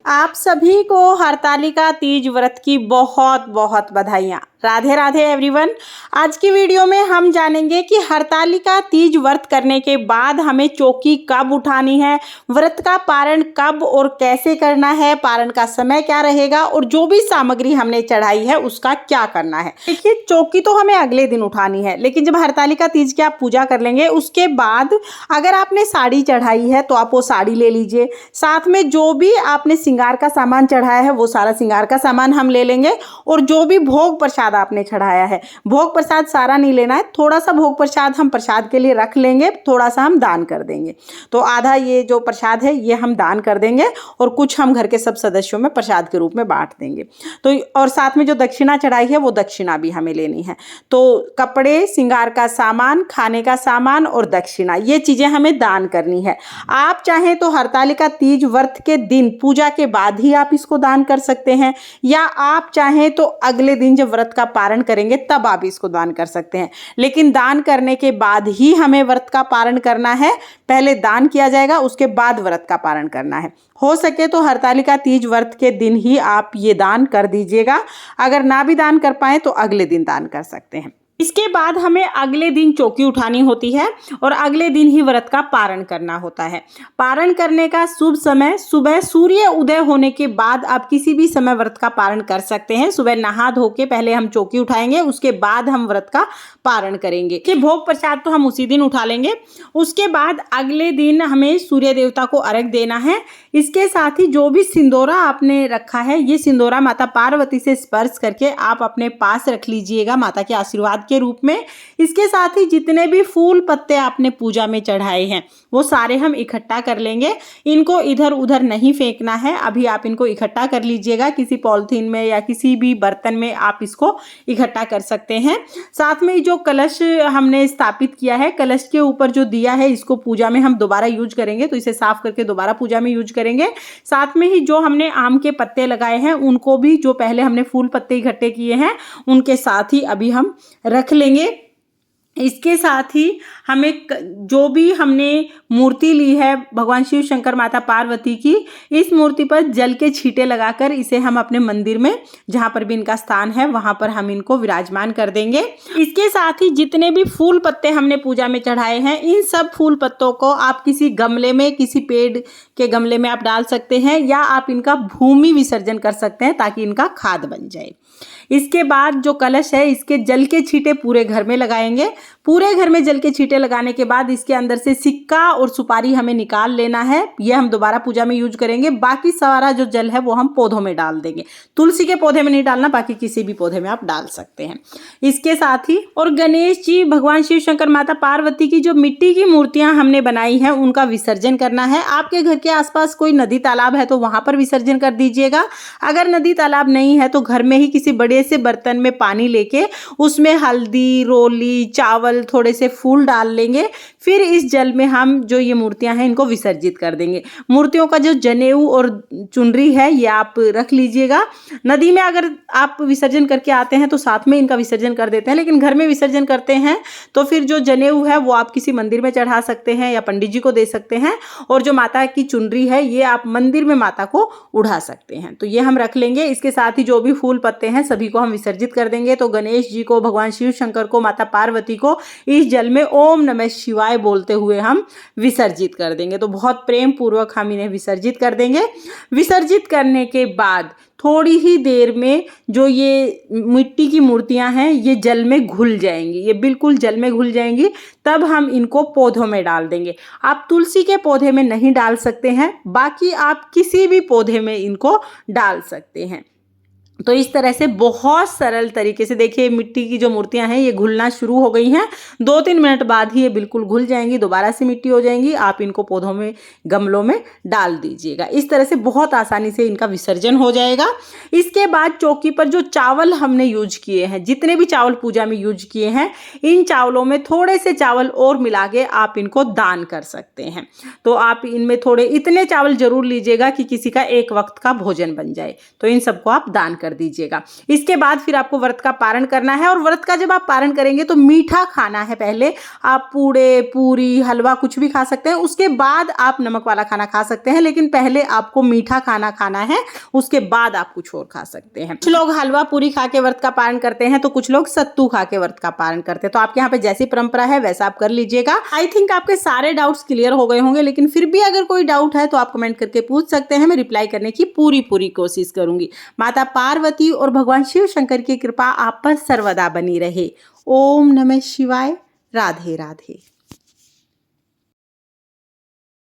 आप सभी को हरतालिका तीज व्रत की बहुत बहुत बधाइयाँ। राधे राधे एवरीवन। आज की वीडियो में हम जानेंगे कि हरतालिका तीज व्रत करने के बाद हमें चौकी कब उठानी है, व्रत का पारण कब और कैसे करना है, पारण का समय क्या रहेगा और जो भी सामग्री हमने चढ़ाई है उसका क्या करना है। देखिए, चौकी तो हमें अगले दिन उठानी है, लेकिन जब हरतालिका तीज की आप पूजा कर लेंगे उसके बाद अगर आपने साड़ी चढ़ाई है तो आप वो साड़ी ले लीजिए। साथ में जो भी आपने श्रृंगार का सामान चढ़ाया है वो सारा श्रृंगार का सामान हम ले लेंगे। और जो भी भोग प्रसाद आपने चढ़ाया है, भोग प्रसाद सारा नहीं लेना है, थोड़ा सा भोग प्रसाद हम प्रसाद के लिए रख लेंगे, थोड़ा सा हम दान कर देंगे। तो आधा ये जो प्रसाद है ये हम दान कर देंगे और कुछ हम घर के सब सदस्यों में प्रसाद के रूप में बांट देंगे। तो और साथ में जो दक्षिणा चढ़ाई है वो दक्षिणा भी हमें लेनी है। तो कपड़े, श्रृंगार का सामान, खाने का सामान और दक्षिणा, ये चीजें हमें दान करनी है। आप चाहें तो हरतालिका तीज व्रत के दिन पूजा के बाद ही आप इसको दान कर सकते हैं, या आप चाहें तो अगले दिन जब व्रत का पारण करेंगे तब आप इसको दान कर सकते हैं। लेकिन दान करने के बाद ही हमें व्रत का पारण करना है। पहले दान किया जाएगा, उसके बाद व्रत का पारण करना है। हो सके तो हरतालिका तीज व्रत के दिन ही आप ये दान कर दीजिएगा। अगर ना भी दान कर पाए तो अगले दिन दान कर सकते हैं। इसके बाद हमें अगले दिन चौकी उठानी होती है और अगले दिन ही व्रत का पारण करना होता है। पारण करने का शुभ समय सुबह सूर्य उदय होने के बाद आप किसी भी समय व्रत का पारण कर सकते हैं। सुबह नहा धो के पहले हम चौकी उठाएंगे, उसके बाद हम व्रत का पारण करेंगे। कि भोग प्रसाद तो हम उसी दिन उठा लेंगे। उसके बाद अगले दिन हमें सूर्य देवता को अर्घ देना है। इसके साथ ही जो भी सिंदूरा आपने रखा है, ये सिंदूरा माता पार्वती से स्पर्श करके आप अपने पास रख लीजिएगा माता के आशीर्वाद के रूप में। इसके साथ ही जितने भी फूल पत्ते आपने पूजा में चढ़ाए हैं वो सारे हम इकट्ठा कर लेंगे। इनको इधर उधर नहीं फेंकना है, अभी आप इनको इकट्ठा कर लीजिएगा। किसी पॉलिथीन में या किसी भी बर्तन में आप इसको इकट्ठा कर सकते हैं। साथ में जो कलश हमने स्थापित किया है, कलश के ऊपर जो दिया है, इसको पूजा में हम दोबारा यूज करेंगे, तो इसे साफ करके दोबारा पूजा में यूज करेंगे। साथ में ही जो हमने आम के पत्ते लगाए हैं उनको भी, जो पहले हमने फूल पत्ते इकट्ठे किए हैं उनके साथ ही अभी हम रख लेंगे। इसके साथ ही हमें जो भी हमने मूर्ति ली है भगवान शिव शंकर माता पार्वती की, इस मूर्ति पर जल के छींटे लगाकर इसे हम अपने मंदिर में, जहाँ पर भी इनका स्थान है वहाँ पर हम इनको विराजमान कर देंगे। इसके साथ ही जितने भी फूल पत्ते हमने पूजा में चढ़ाए हैं, इन सब फूल पत्तों को आप किसी गमले में, किसी पेड़ के गमले में आप डाल सकते हैं, या आप इनका भूमि विसर्जन कर सकते हैं ताकि इनका खाद बन जाए। इसके बाद जो कलश है, इसके जल के छींटे पूरे घर में लगाएंगे। पूरे घर में जल के छींटे लगाने के बाद इसके अंदर से सिक्का और सुपारी हमें निकाल लेना है। यह हम दोबारा पूजा में यूज करेंगे। बाकी सारा जो जल है वो हम पौधों में डाल देंगे। तुलसी के पौधे में नहीं डालना, बाकी किसी भी पौधे में आप डाल सकते हैं। इसके साथ ही और गणेश जी, भगवान शिव शंकर माता पार्वती की जो मिट्टी की मूर्तियां हमने बनाई हैं उनका विसर्जन करना है। आपके घर के आसपास कोई नदी तालाब है तो वहां पर विसर्जन कर दीजिएगा। अगर नदी तालाब नहीं है तो घर में ही किसी बड़े से बर्तन में पानी लेके उसमें हल्दी, रोली, चावल, थोड़े से फूल डाल लेंगे। फिर इस जल में हम जो ये मूर्तियां हैं इनको विसर्जित कर देंगे। मूर्तियों का जो जनेऊ और चुनरी है ये आप रख लीजिएगा। नदी में अगर आप विसर्जन करके आते हैं तो साथ में इनका विसर्जन कर देते हैं, लेकिन घर में विसर्जन करते हैं तो फिर जो जनेऊ है वो आप किसी मंदिर में चढ़ा सकते हैं या पंडित जी को दे सकते हैं, और जो माता की चुनरी है ये आप मंदिर में माता को उड़ा सकते हैं। तो ये हम रख लेंगे। इसके साथ ही जो भी फूल पत्ते हैं सभी को हम विसर्जित कर देंगे। तो गणेश जी को, भगवान शिव शंकर को, माता पार्वती को इस जल में ओम नमः शिवाय बोलते हुए हम विसर्जित कर देंगे। तो बहुत प्रेम पूर्वक हम इन्हें विसर्जित कर देंगे। विसर्जित करने के बाद थोड़ी ही देर में जो ये मिट्टी की मूर्तियां हैं ये जल में घुल जाएंगी, ये बिल्कुल जल में घुल जाएंगी। तब हम इनको पौधों में डाल देंगे। आप तुलसी के पौधे में नहीं डाल सकते हैं, बाकी आप किसी भी पौधे में इनको डाल सकते हैं। तो इस तरह से बहुत सरल तरीके से, देखिए मिट्टी की जो मूर्तियां हैं ये घुलना शुरू हो गई हैं। 2-3 मिनट बाद ही ये बिल्कुल घुल जाएंगी, दोबारा से मिट्टी हो जाएंगी। आप इनको पौधों में, गमलों में डाल दीजिएगा। इस तरह से बहुत आसानी से इनका विसर्जन हो जाएगा। इसके बाद चौकी पर जो चावल हमने यूज किए हैं, जितने भी चावल पूजा में यूज किए हैं, इन चावलों में थोड़े से चावल और मिला के आप इनको दान कर सकते हैं। तो आप इनमें थोड़े इतने चावल जरूर लीजिएगा कि किसी का एक वक्त का भोजन बन जाए। तो इन सबको आप दान कर दीजिएगा। इसके बाद फिर आपको व्रत का पारण करना है और व्रत का जब आप पारण करेंगे तो मीठा खाना है। पहले आप पूड़े, पूरी, हलवा कुछ भी खा सकते हैं, उसके बाद आप नमक वाला खाना खा सकते हैं, लेकिन पहले आपको मीठा खाना खाना है, उसके बाद आप कुछ और खा सकते हैं। कुछ लोग हलवा पूरी खा के व्रत का पारण करते हैं तो कुछ लोग सत्तू खा के व्रत का पारण करते हैं। तो आपके यहाँ पे जैसी परंपरा है वैसा आप कर लीजिएगा। आई थिंक आपके सारे डाउट्स क्लियर हो गए होंगे, लेकिन फिर भी अगर कोई डाउट है तो आप कमेंट करके पूछ सकते हैं। मैं रिप्लाई करने की पूरी कोशिश करूंगी। माता पार्वती और भगवान शिव शंकर की कृपा आप पर सर्वदा बनी रहे। ओम नमः शिवाय। राधे राधे।